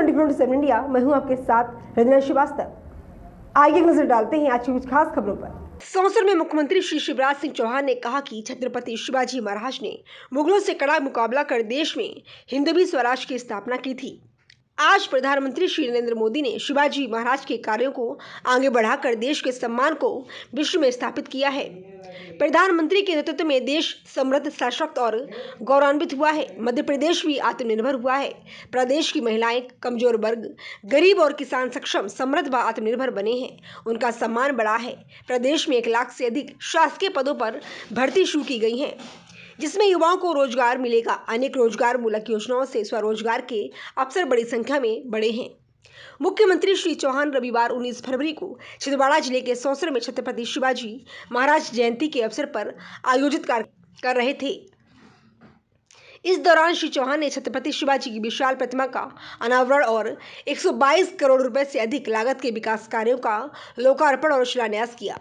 24/7 India, मैं हूं आपके साथ रंजना श्रीवास्तव। आइए एक नजर डालते हैं आज की कुछ खास खबरों पर। सौंसर में मुख्यमंत्री श्री शिवराज सिंह चौहान ने कहा कि छत्रपति शिवाजी महाराज ने मुगलों से कड़ा मुकाबला कर देश में हिंदवी स्वराज की स्थापना की थी। आज प्रधानमंत्री श्री नरेंद्र मोदी ने शिवाजी महाराज के कार्यों को आगे बढ़ाकर देश के सम्मान को विश्व में स्थापित किया है। प्रधानमंत्री के नेतृत्व में देश समृद्ध, सशक्त और गौरवान्वित हुआ है। मध्य प्रदेश भी आत्मनिर्भर हुआ है। प्रदेश की महिलाएं, कमजोर वर्ग, गरीब और किसान सक्षम, समृद्ध व आत्मनिर्भर बने हैं। उनका सम्मान बढ़ा है। प्रदेश में 1 लाख से अधिक शासकीय पदों पर भर्ती शुरू की गई है, जिसमें युवाओं को रोजगार मिलेगा। अनेक रोजगार मूलक योजनाओं से स्वरोजगार के अवसर बड़ी संख्या में बढ़े हैं। मुख्यमंत्री श्री चौहान रविवार 19 फरवरी को छिंदवाड़ा जिले के सौंसर में छत्रपति शिवाजी महाराज जयंती के अवसर पर आयोजित कर रहे थे। इस दौरान श्री चौहान ने छत्रपति शिवाजी की विशाल प्रतिमा का अनावरण और 122 करोड़ रुपए से अधिक लागत के विकास कार्यों का लोकार्पण और शिलान्यास किया।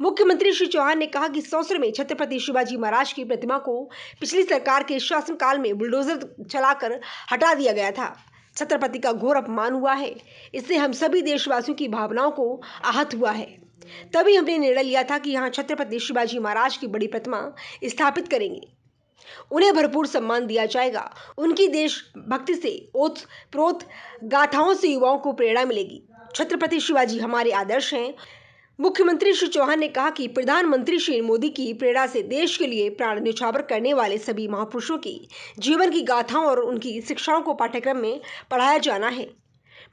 मुख्यमंत्री श्री चौहान ने कहा कि सौंसर में छत्रपति शिवाजी महाराज की प्रतिमा को पिछली सरकार के शासनकाल में बुलडोजर चलाकर हटा दिया गया था। छत्रपति का घोर अपमान हुआ है। इससे हम सभी देशवासियों की भावनाओं को आहत हुआ है। तभी हमने निर्णय लिया था कि यहाँ छत्रपति शिवाजी महाराज की बड़ी प्रतिमा स्थापित करेंगे। उन्हें भरपूर सम्मान दिया जाएगा। उनकी देशभक्ति से ओतप्रोत गाथाओं से युवाओं को प्रेरणा मिलेगी। छत्रपति शिवाजी हमारे आदर्श हैं। मुख्यमंत्री श्री चौहान ने कहा कि प्रधानमंत्री श्री मोदी की प्रेरणा से देश के लिए प्राण न्यौछावर करने वाले सभी महापुरुषों की जीवन की गाथाओं और उनकी शिक्षाओं को पाठ्यक्रम में पढ़ाया जाना है।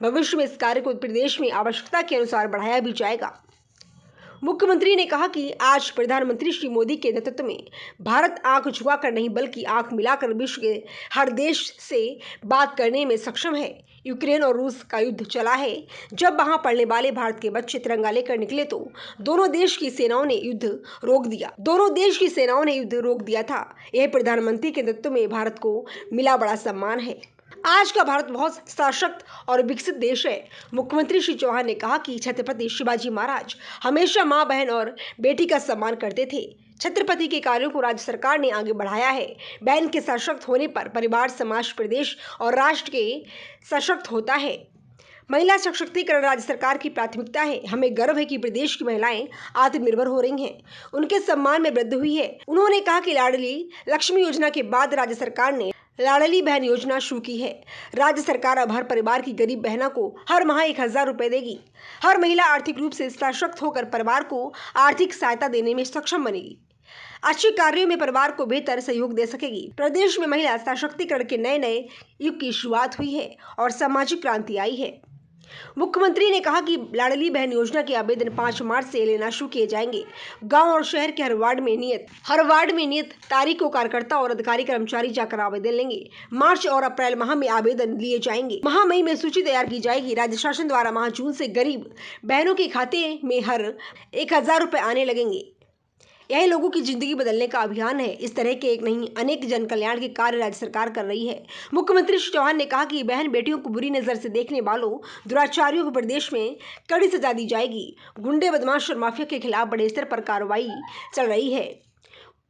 भविष्य में इस कार्य को प्रदेश में आवश्यकता के अनुसार बढ़ाया भी जाएगा। मुख्यमंत्री ने कहा कि आज प्रधानमंत्री श्री मोदी के नेतृत्व में भारत आंख झुकाकर नहीं बल्कि आंख मिलाकर विश्व के हर देश से बात करने में सक्षम है। यूक्रेन और रूस का युद्ध चला है। जब वहां पढ़ने वाले भारत के बच्चे तिरंगा लेकर निकले तो दोनों देश की सेनाओं ने युद्ध रोक दिया था। यह प्रधानमंत्री के नेतृत्व में भारत को मिला बड़ा सम्मान है। आज का भारत बहुत सशक्त और विकसित देश है। मुख्यमंत्री श्री चौहान ने कहा कि छत्रपति शिवाजी महाराज हमेशा मां, बहन और बेटी का सम्मान करते थे। छत्रपति के कार्यों को राज्य सरकार ने आगे बढ़ाया है। बहन के सशक्त होने पर परिवार, समाज, प्रदेश और राष्ट्र के सशक्त होता है। महिला सशक्तिकरण राज्य सरकार की प्राथमिकता है। हमें गर्व है कि प्रदेश की महिलाएं आत्मनिर्भर हो रही हैं। उनके सम्मान में वृद्धि हुई है। उन्होंने कहा कि लाडली लक्ष्मी योजना के बाद राज्य सरकार ने लाडली बहन योजना शुरू की है। राज्य सरकार अब हर परिवार की गरीब बहनों को हर माह 1000 रुपए देगी। हर महिला आर्थिक रूप से सशक्त होकर परिवार को आर्थिक सहायता देने में सक्षम बनेगी। अच्छे कार्यों में परिवार को बेहतर सहयोग दे सकेगी। प्रदेश में महिला सशक्तिकरण के नए युग की शुरुआत हुई है और सामाजिक क्रांति आई है। मुख्यमंत्री ने कहा कि लाडली बहन योजना के आवेदन 5 मार्च से लेना शुरू किए जाएंगे। गांव और शहर के हर वार्ड में नियत तारीख को कार्यकर्ता और अधिकारी कर्मचारी जाकर आवेदन लेंगे। मार्च और अप्रैल माह में आवेदन लिए जाएंगे। माह मई में सूची तैयार की जाएगी। राज्य शासन द्वारा माह जून से गरीब बहनों के खाते में हर 1000 रुपए आने लगेंगे। यह लोगों की जिंदगी बदलने का अभियान है। इस तरह के एक नहीं अनेक जन कल्याण के कार्य राज्य सरकार कर रही है। मुख्यमंत्री श्री चौहान ने कहा कि बहन बेटियों को बुरी नजर से देखने वालों दुराचारियों को प्रदेश में कड़ी सजा दी जाएगी। गुंडे, बदमाश और माफिया के खिलाफ बड़े स्तर पर कार्रवाई चल रही है।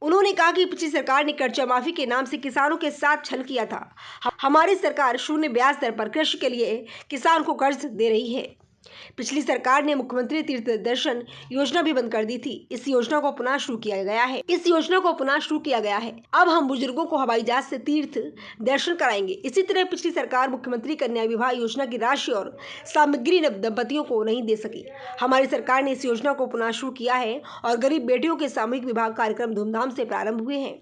उन्होंने कहा कि पिछली सरकार ने कर्जा माफी के नाम से किसानों के साथ छल किया था। हमारी सरकार 0 ब्याज दर पर कृषि के लिए किसान को कर्ज दे रही है। पिछली सरकार ने मुख्यमंत्री तीर्थ दर्शन योजना भी बंद कर दी थी। इस योजना को पुनः शुरू किया गया है। अब हम बुजुर्गों को हवाई जहाज से तीर्थ दर्शन कराएंगे। इसी तरह पिछली सरकार मुख्यमंत्री कन्या विवाह योजना की राशि और सामग्री दंपतियों को नहीं दे सकी। हमारी सरकार ने इस योजना को पुनः शुरू किया है और गरीब बेटियों के सामूहिक विवाह कार्यक्रम धूमधाम से प्रारंभ हुए हैं।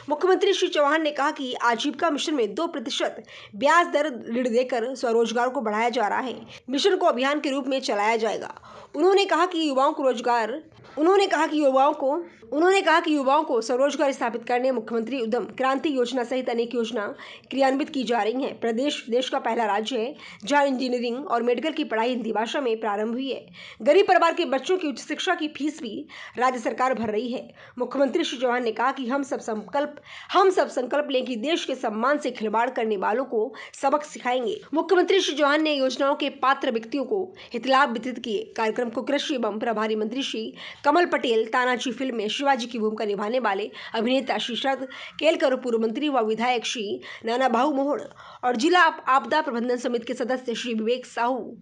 मुख्यमंत्री श्री चौहान ने कहा कि आजीविका मिशन में 2% ब्याज दर ऋण देकर स्वरोजगार को बढ़ाया जा रहा है। मिशन को अभियान के रूप में चलाया जाएगा। उन्होंने कहा कि युवाओं को स्वरोजगार स्थापित करने मुख्यमंत्री उद्यम क्रांति योजना सहित अनेक योजना क्रियान्वित की जा रही हैं। प्रदेश देश का पहला राज्य है जहां इंजीनियरिंग और मेडिकल की पढ़ाई हिंदी भाषा में प्रारंभ हुई है। गरीब परिवार के बच्चों की उच्च शिक्षा की फीस भी राज्य सरकार भर रही है। मुख्यमंत्री श्री चौहान ने कहा कि हम सब संकल्प हम सब संकल्प लें कि देश के सम्मान से खिलवाड़ करने वालों को सबक सिखाएंगे। मुख्यमंत्री श्री चौहान ने योजनाओं के पात्र व्यक्तियों को हितलाभ वितरित किए। कार्यक्रम को कृषि एवं प्रभारी मंत्री श्री कमल पटेल, तानाजी फिल्म में शिवाजी की भूमिका निभाने वाले अभिनेता श्री शरद केलकर, पूर्व मंत्री व विधायक श्री नाना भाऊ मोहन और जिला आपदा प्रबंधन समिति के सदस्य श्री विवेक साहू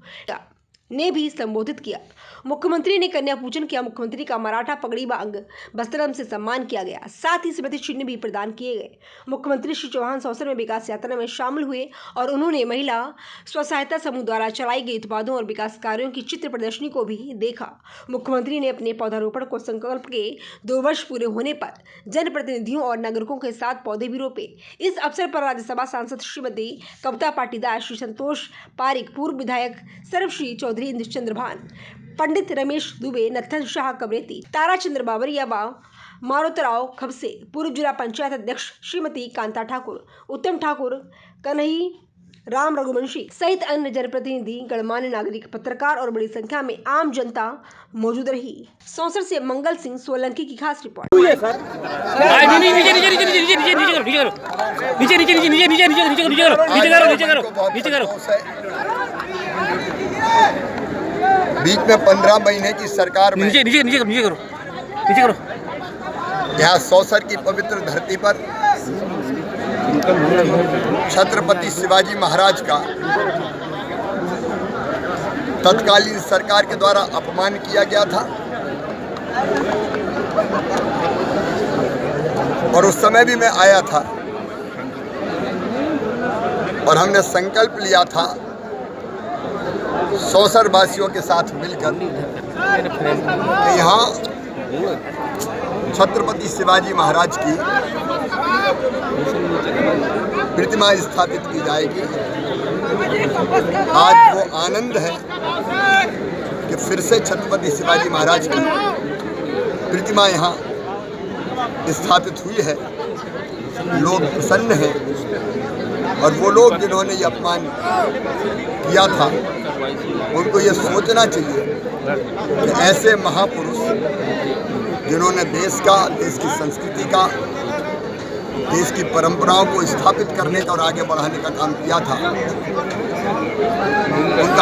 ने भी संबोधित किया। मुख्यमंत्री ने कन्या पूजन किया। मुख्यमंत्री का मराठा पगड़ी व अंग वस्त्रम से सम्मान किया गया। साथ ही स्मृति चिन्ह भी प्रदान किए गए। मुख्यमंत्री श्री चौहान सौसर में विकास यात्रा में शामिल हुए और उन्होंने महिला स्व सहायता समूह द्वारा चलाई गई उत्पादों और विकास कार्यों की चित्र प्रदर्शनी को भी देखा। मुख्यमंत्री ने अपने पौधारोपण को संकल्प के 2 वर्ष पूरे होने पर जनप्रतिनिधियों और नागरिकों के साथ पौधे भी रोपे। इस अवसर पर राज्यसभा सांसद श्रीमती कविता पाटीदार, श्री संतोष पारिक, पूर्व विधायक सर्वश्री चौधरी, इंद्र चंद्रभान, पंडित रमेश दुबे, नत्थन शाह कबरेती, तारा चंद्र बाबरिया व मारुतराव खबसे, पूर्व जिला पंचायत अध्यक्ष श्रीमती कांता ठाकुर, उत्तम ठाकुर, कन्हई राम रघुवंशी सहित अन्य जनप्रतिनिधि, गणमान्य नागरिक, पत्रकार और बड़ी संख्या में आम जनता मौजूद रही। सौंसर से मंगल सिंह सोलंकी की खास रिपोर्ट। बीच में 15 महीने की सरकार में यहाँ सौसर की पवित्र धरती पर छत्रपति शिवाजी महाराज का तत्कालीन सरकार के द्वारा अपमान किया गया था और उस समय भी मैं आया था और हमने संकल्प लिया था सौसर वासियों के साथ मिलकर कि यहाँ छत्रपति शिवाजी महाराज की प्रतिमा स्थापित की जाएगी। आज वो आनंद है कि फिर से छत्रपति शिवाजी महाराज की प्रतिमा यहाँ स्थापित हुई है। लोग प्रसन्न हैं और वो लोग जिन्होंने ये अपमान किया था उनको ये सोचना चाहिए कि ऐसे महापुरुष जिन्होंने देश की संस्कृति का, देश की परंपराओं को स्थापित करने का और आगे बढ़ाने का काम किया था, उनका